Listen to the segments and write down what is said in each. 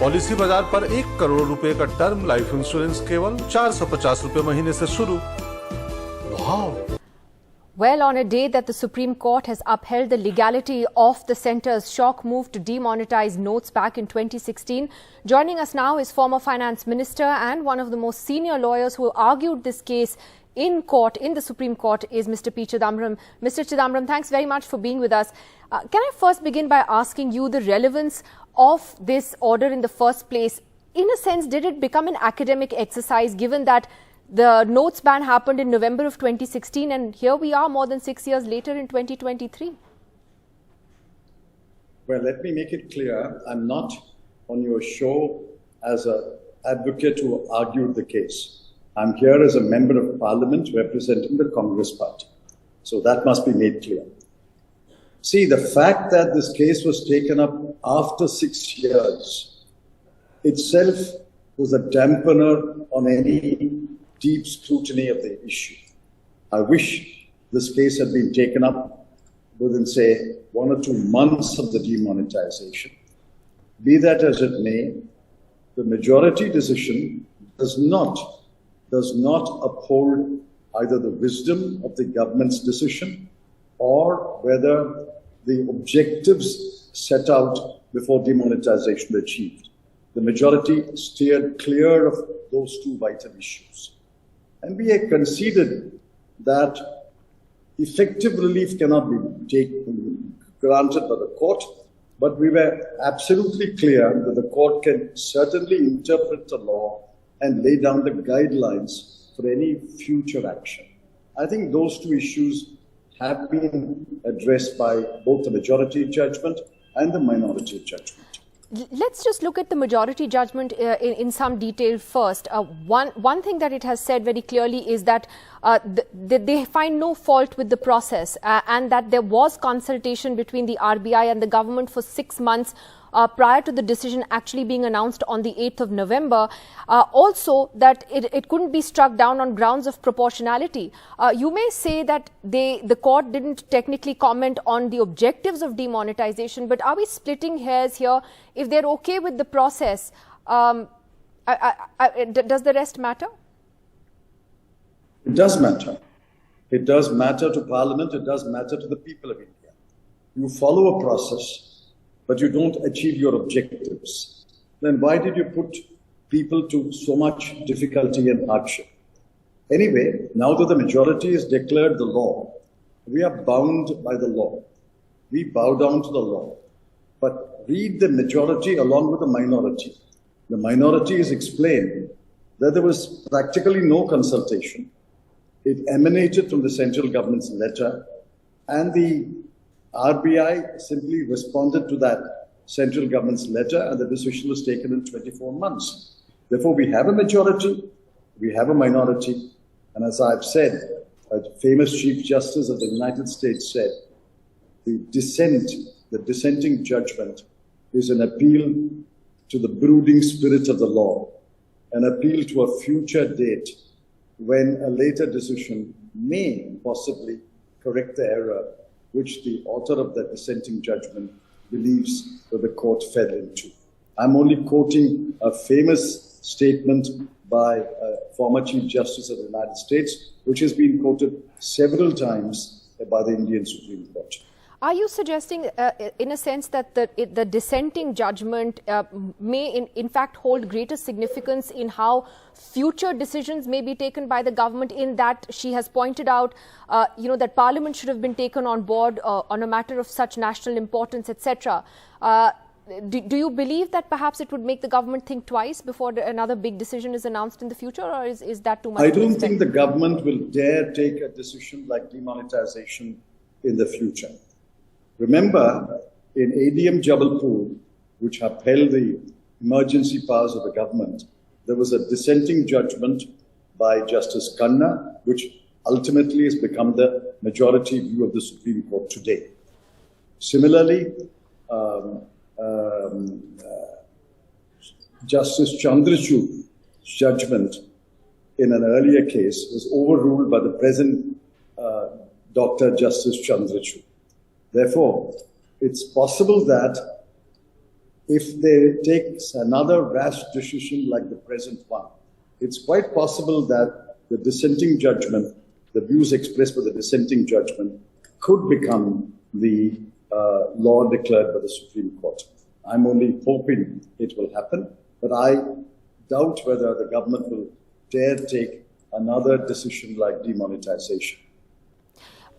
Policy बाजार पर 1 करोड़ रुपए का टर्म लाइफ इंश्योरेंस केवल 450 रुपए महीने से शुरू। वाव! Well, on a day that the Supreme Court has upheld the legality of the centre's shock move to demonetize notes back in 2016, joining us now is former finance minister and one of the most senior lawyers who argued this case in court, in the Supreme Court, is Mr. P. Chidambaram. Mr. Chidambaram, thanks very much for being with us. Can I first begin by asking you the relevance of this order in the first place? In a sense, did it become an academic exercise given that the notes ban happened in November of 2016 and here we are more than 6 years later in 2023? Well, let me make it clear, I'm not on your show as an advocate who argued the case. I'm here as a member of parliament representing the Congress party. So that must be made clear. See, the fact that this case was taken up after 6 years itself was a dampener on any deep scrutiny of the issue. I wish this case had been taken up within, say, 1 or 2 months of the demonetization. Be that as it may, the majority decision does not uphold either the wisdom of the government's decision or whether the objectives set out before demonetization were achieved. The majority steered clear of those 2 vital issues. And we had conceded that effective relief cannot be granted by the court, but we were absolutely clear that the court can certainly interpret the law and lay down the guidelines for any future action. I think those 2 issues have been addressed by both the majority judgment and the minority judgment. Let's just look at the majority judgment in some detail first. One thing that it has said very clearly is that they find no fault with the process and that there was consultation between the RBI and the government for 6 months prior to the decision actually being announced on the 8th of November. Also, that it couldn't be struck down on grounds of proportionality. You may say that the court didn't technically comment on the objectives of demonetization, but are we splitting hairs here? If they're okay with the process, does the rest matter? It does matter. It does matter to Parliament. It does matter to the people of India. You follow a process, but you don't achieve your objectives, then why did you put people to so much difficulty and hardship? Anyway, now that the majority has declared the law, we are bound by the law. We bow down to the law. But read the majority along with the minority. The minority has explained that there was practically no consultation. It emanated from the central government's letter, and the RBI simply responded to that central government's letter, and the decision was taken in 24 months. Therefore, we have a majority, we have a minority, and as I've said, a famous Chief Justice of the United States said, the dissenting judgment is an appeal to the brooding spirit of the law, an appeal to a future date when a later decision may possibly correct the error which the author of the dissenting judgment believes that the court fell into. I'm only quoting a famous statement by a former Chief Justice of the United States, which has been quoted several times by the Indian Supreme Court. Are you suggesting, in a sense, that the dissenting judgment may, in fact, hold greater significance in how future decisions may be taken by the government, in that she has pointed out, that Parliament should have been taken on board on a matter of such national importance, etc. Do you believe that perhaps it would make the government think twice before another big decision is announced in the future, or is that too much? I don't think the government will dare take a decision like demonetization in the future. Remember, in ADM Jabalpur, which upheld the emergency powers of the government, there was a dissenting judgment by Justice Khanna, which ultimately has become the majority view of the Supreme Court today. Similarly, Justice Chandrachud's judgment in an earlier case was overruled by the present Dr. Justice Chandrachud. Therefore, it's possible that if they take another rash decision like the present one, it's quite possible that the dissenting judgment, the views expressed by the dissenting judgment, could become the law declared by the Supreme Court. I'm only hoping it will happen, but I doubt whether the government will dare take another decision like demonetization.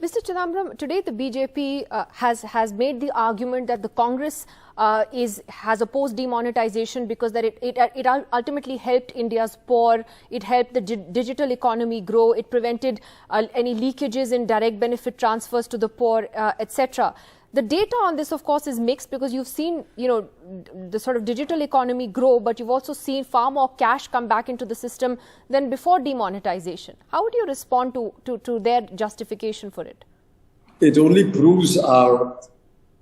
Mr. Chidambaram, today the BJP has made the argument that the Congress has opposed demonetization because that it ultimately helped India's poor, it helped the digital economy grow, it prevented any leakages in direct benefit transfers to the poor, etc. The data on this, of course, is mixed because you've seen, the sort of digital economy grow, but you've also seen far more cash come back into the system than before demonetization. How would you respond to their justification for it? It only proves our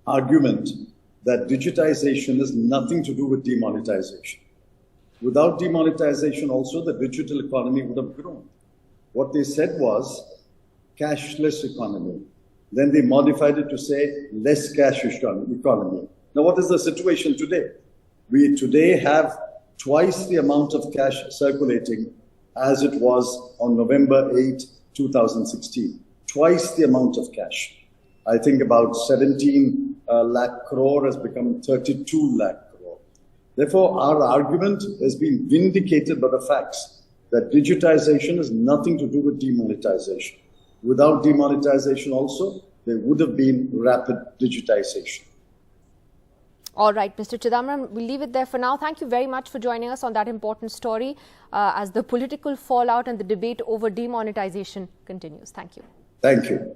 argument that digitization has nothing to do with demonetization. Without demonetization also, the digital economy would have grown. What they said was cashless economy. Then they modified it to say less cash economy. Now, what is the situation today? We today have twice the amount of cash circulating as it was on November 8, 2016. Twice the amount of cash. I think about 17 lakh crore has become 32 lakh crore. Therefore, our argument has been vindicated by the facts that digitization has nothing to do with demonetization. Without demonetization also, there would have been rapid digitization. All right, Mr. Chidambaram, we'll leave it there for now. Thank you very much for joining us on that important story as the political fallout and the debate over demonetization continues. Thank you. Thank you.